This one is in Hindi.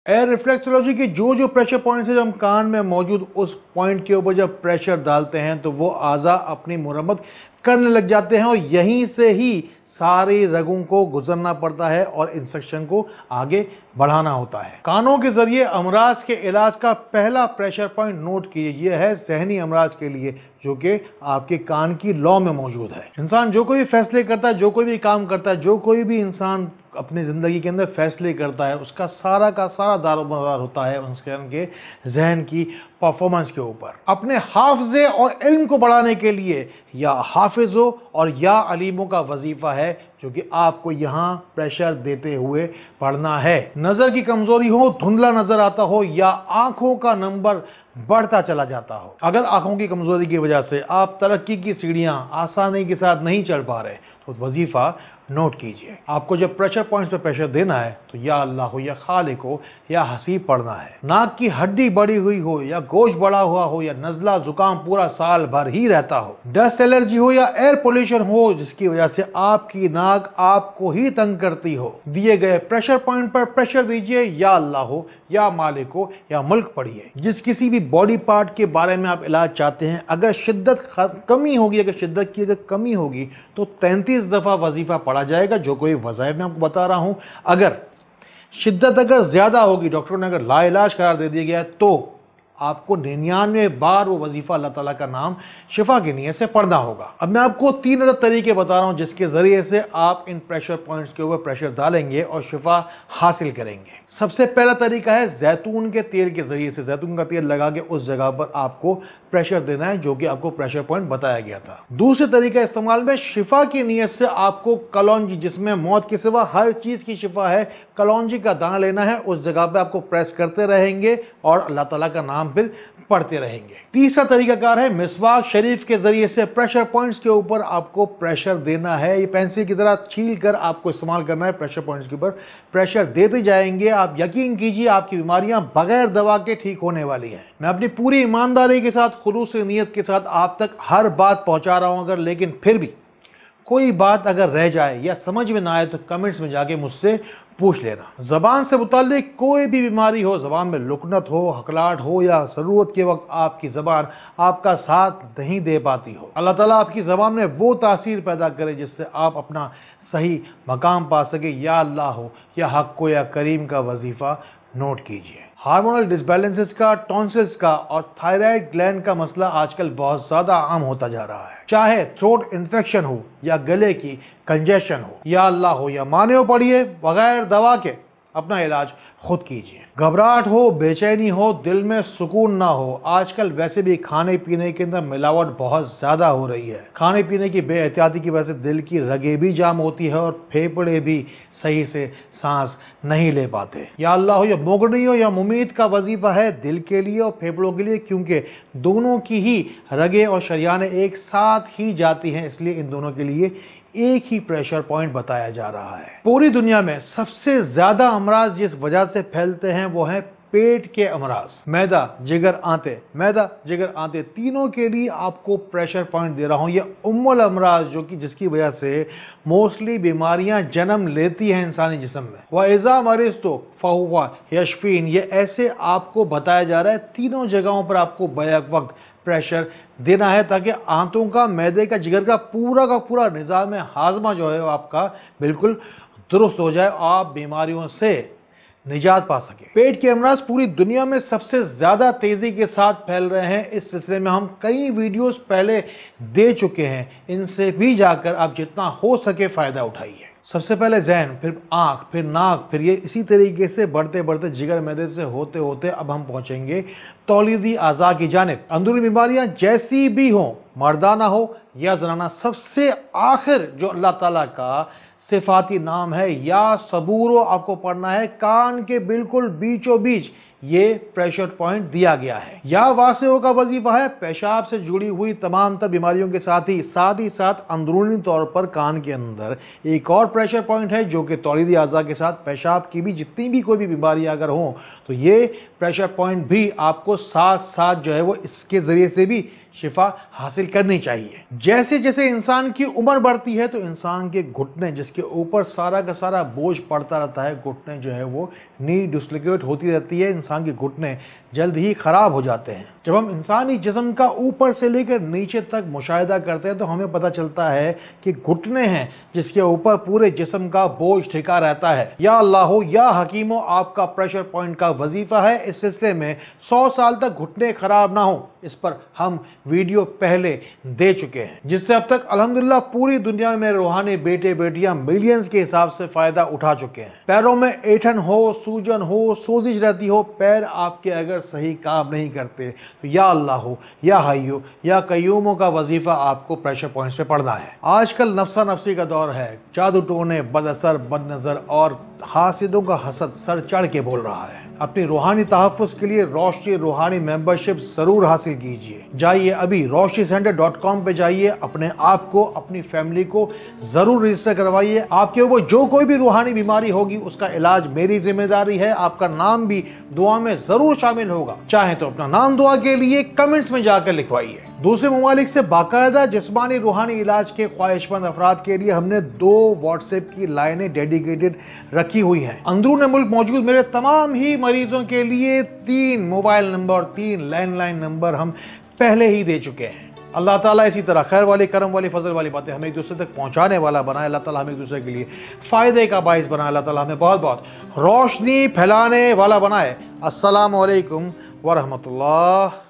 एयर रिफ्लेक्सोलॉजी के जो प्रेशर पॉइंट्स है जो हम कान में मौजूद उस पॉइंट के ऊपर जब प्रेशर डालते हैं तो वो आज़ा अपनी मुरम्मत करने लग जाते हैं और यहीं से ही सारी रगों को गुजरना पड़ता है और इंस्ट्रक्शन को आगे बढ़ाना होता है। कानों के जरिए अमराज के इलाज का पहला प्रेशर पॉइंट नोट कीजिए, यह है ज़हनी अमराज के लिए, जो कि आपके कान की लौ में मौजूद है। इंसान जो कोई भी फैसले करता है, जो कोई भी काम करता है, जो कोई भी इंसान अपनी ज़िंदगी के अंदर फैसले करता है, उसका सारा का सारा दारोमदार होता है उनके जहन की परफॉर्मेंस के ऊपर। अपने हाफजे और इल्म को बढ़ाने के लिए या हाफिज़ों और या अलीमों का वजीफ़ा है जो कि आपको यहाँ प्रेशर देते हुए पढ़ना है। नज़र की कमज़ोरी हो, धुंधला नज़र आता हो या आँखों का नंबर बढ़ता चला जाता हो, अगर आँखों की कमज़ोरी की वजह से आप तरक्की की सीढ़ियाँ आसानी के साथ नहीं चढ़ पा रहे तो वजीफ़ा नोट कीजिए। आपको जब प्रेशर पॉइंट्स पे प्रेशर देना है तो या अल्लाह हो या खालिक हो या हसीब पढ़ना है। नाक की हड्डी बड़ी हुई हो या गोश्त बड़ा हुआ हो या नज़ला जुकाम पूरा साल भर ही रहता हो, डस्ट एलर्जी हो या एयर पोल्यूशन हो जिसकी वजह से आपकी नाक आपको ही तंग करती हो, दिए गए प्रेशर पॉइंट पर प्रेशर दीजिए, या अल्लाह हो या मालिक हो या मुल्क पढ़िए। जिस किसी भी बॉडी पार्ट के बारे में आप इलाज चाहते हैं, अगर शिद्दत कमी होगी, अगर शिद्दत की अगर कमी होगी तो 33 दफ़ा वजीफ़ा पढ़ा जाएगा, जो कोई वज़ाइफ मैं आपको बता रहा हूं। अगर शिद्दत अगर ज़्यादा होगी, डॉक्टरों ने अगर लाइलाज करार दे दिया गया तो आपको 99 बार वो वजीफ़ा अल्लाह ताला का नाम शिफा की नीयत से पढ़ना होगा। अब मैं आपको 3 अलग तरीके बता रहा हूँ जिसके ज़रिए से आप इन प्रेशर पॉइंट्स के ऊपर प्रेशर डालेंगे और शिफा हासिल करेंगे। सबसे पहला तरीका है जैतून के तेल के ज़रिए से, जैतून का तेल लगा के उस जगह पर आपको प्रेशर देना है जो कि आपको प्रेशर पॉइंट बताया गया था। दूसरे तरीका इस्तेमाल में शिफा की नीयत से आपको कलौंजी, जिसमें मौत के सिवा हर चीज़ की शिफा है, कलौंजी का दाना लेना है, उस जगह पे आपको प्रेस करते रहेंगे और अल्लाह ताला का नाम फिर पढ़ते रहेंगे। तीसरा तरीकाकार है मिसवाक शरीफ के जरिए से प्रेशर पॉइंट्स के ऊपर आपको प्रेशर देना है। ये पेंसिल की तरह छील कर आपको इस्तेमाल करना है, प्रेशर पॉइंट्स के ऊपर प्रेशर देते जाएंगे। आप यकीन कीजिए आपकी बीमारियां बगैर दवा के ठीक होने वाली हैं। मैं अपनी पूरी ईमानदारी के साथ, खुलूस नीयत के साथ आप तक हर बात पहुंचा रहा हूं। अगर लेकिन फिर भी कोई बात अगर रह जाए या समझ में ना आए तो कमेंट्स में जाके मुझसे पूछ लेना। ज़बान से मुताल्लिक कोई भी बीमारी हो, ज़बान में लुकनत हो, हकलाहट हो या ज़रूरत के वक्त आपकी ज़बान आपका साथ नहीं दे पाती हो, अल्लाह ताला आपकी ज़बान में वो तासीर पैदा करे जिससे आप अपना सही मकाम पा सके। या अल्लाह हो या हक़ या करीम का वजीफ़ा नोट कीजिए। हार्मोनल डिसबैलेंसेस का, टॉन्सिल्स का और थायराइड ग्लैंड का मसला आजकल बहुत ज़्यादा आम होता जा रहा है। चाहे थ्रोट इन्फेक्शन हो या गले की कंजेशन हो, या अल्लाह हो या माने पढ़िए, बगैर दवा के अपना इलाज खुद कीजिए। घबराहट हो, बेचैनी हो, दिल में सुकून ना हो, आजकल वैसे भी खाने पीने के अंदर मिलावट बहुत ज़्यादा हो रही है। खाने पीने की बेएहतियाती की वजह से दिल की रगें भी जाम होती है और फेफड़े भी सही से सांस नहीं ले पाते। या अल्लाह हो या मुगनी हो या मुमीत का वजीफ़ा है दिल के लिए और फेफड़ों के लिए, क्योंकि दोनों की ही रगें और शरियानें एक साथ ही जाती हैं, इसलिए इन दोनों के लिए एक ही प्रेशर पॉइंट बताया जा रहा है। पूरी दुनिया में सबसे ज्यादा अमराज जिस वजह से फैलते हैं वो है पेट के अमराज। मैदा, जिगर, आंतें, मैदा, जिगर, आंतें, तीनों के लिए आपको प्रेशर पॉइंट दे रहा हूं। ये उम्मुल अमराज जो कि जिसकी वजह से मोस्टली बीमारियां जन्म लेती हैं इंसानी जिस्म में। व इज़ा मरिज़ तो फ़हुवा यशफ़ीन, ये ऐसे आपको बताया जा रहा है तीनों जगहों पर आपको बैक वक्त प्रेशर देना है ताकि आंतों का, मैदे का, जिगर का पूरा निज़ाम हाजमा जो है वो आपका बिल्कुल दुरुस्त हो जाए और आप बीमारियों से निजात पा सके। पेट के अमराज पूरी दुनिया में सबसे ज़्यादा तेज़ी के साथ फैल रहे हैं। इस सिलसिले में हम कई वीडियोस पहले दे चुके हैं, इनसे भी जाकर आप जितना हो सके फ़ायदा उठाइए। सबसे पहले जहन, फिर आँख, फिर नाक, फिर ये इसी तरीके से बढ़ते बढ़ते जिगर, मैदे से होते होते अब हम पहुँचेंगे तौलीदी आज़ा की जानिब। अंदरूनी बीमारियाँ जैसी भी हों, मर्दाना हो या जनाना, सबसे आखिर जो अल्लाह ताला का सिफाती नाम है या सबूरो आपको पढ़ना है, कान के बिल्कुल बीचों बीच ये प्रेशर पॉइंट दिया गया है। या वासेओ का वजीफा है पेशाब से जुड़ी हुई तमाम तर बीमारियों के साथ ही अंदरूनी तौर पर कान के अंदर एक और प्रेशर पॉइंट है जो कि तौलीदी आज़ा के साथ पेशाब की भी जितनी भी कोई भी बीमारी अगर हो तो ये प्रेशर पॉइंट भी आपको साथ साथ जो है वो इसके ज़रिए से भी शिफा हासिल करनी चाहिए। जैसे जैसे इंसान की उम्र बढ़ती है तो इंसान के घुटने, जिसके ऊपर सारा का सारा बोझ पड़ता रहता है, घुटने जो है वो नी डिस्लोकेट होती रहती है, इंसान के घुटने जल्द ही ख़राब हो जाते हैं। जब हम इंसानी जिस्म का ऊपर से लेकर नीचे तक मुशाहिदा करते हैं तो हमें पता चलता है कि घुटने हैं जिसके ऊपर पूरे जिस्म का बोझ ठिका रहता है। या अल्लाह या हकीमो, आपका प्रेशर पॉइंट का वजीफा है इस सिलसिले में 100 साल तक घुटने खराब ना हो, इस पर हम वीडियो पहले दे चुके हैं, जिससे अब तक अल्हम्दुलिल्लाह पूरी दुनिया में रूहानी बेटे बेटियां मिलियंस के हिसाब से फायदा उठा चुके हैं। पैरों में ऐंठन हो, सूजन हो, सोजिश रहती हो, पैर आपके अगर सही काम नहीं करते तो या अल्लाह या हय्यू या कय्यूमों का वजीफा आपको प्रेशर पॉइंट्स पे पढ़ना है। आजकल नफ्सा नफ्सी का दौर है, जादू टोने, बदअसर, बदनजर और हासिदों का हसद सर चढ़ के बोल रहा है। अपनी रूहानी तहफ़्फ़ुज़ के लिए रोशनी रूहानी मेंबरशिप ज़रूर हासिल कीजिए। जाइए अभी roshnicenter.com पे जाइए, अपने आप को, अपनी फैमिली को ज़रूर रजिस्टर करवाइए। आपके ऊपर जो कोई भी रूहानी बीमारी होगी उसका इलाज मेरी जिम्मेदारी है। आपका नाम भी दुआ में ज़रूर शामिल होगा। चाहे तो अपना नाम दुआ के लिए कमेंट्स में जाकर लिखवाइए। दूसरे ममालिक से बाकायदा जिस्मानी रूहानी इलाज के ख्वाहिशमंद अफराद के लिए हमने 2 व्हाट्सएप की लाइनें डेडिकेटेड रखी हुई हैं। अंदरून मुल्क मौजूद मेरे तमाम ही मरीजों के लिए 3 मोबाइल नंबर, 3 लैंडलाइन नंबर हम पहले ही दे चुके हैं। अल्लाह ताला इसी तरह खैर वाली, करम वाली, फजल वाली बातें हमें एक दूसरे तक पहुंचाने वाला बनाए। अल्लाह ताला हमें एक दूसरे के लिए फ़ायदे का बाइस बनाए। अल्लाह ताला हमें बहुत बहुत रोशनी फैलाने वाला बनाए। अस्सलामु अलैकुम व रहमतुल्लाह।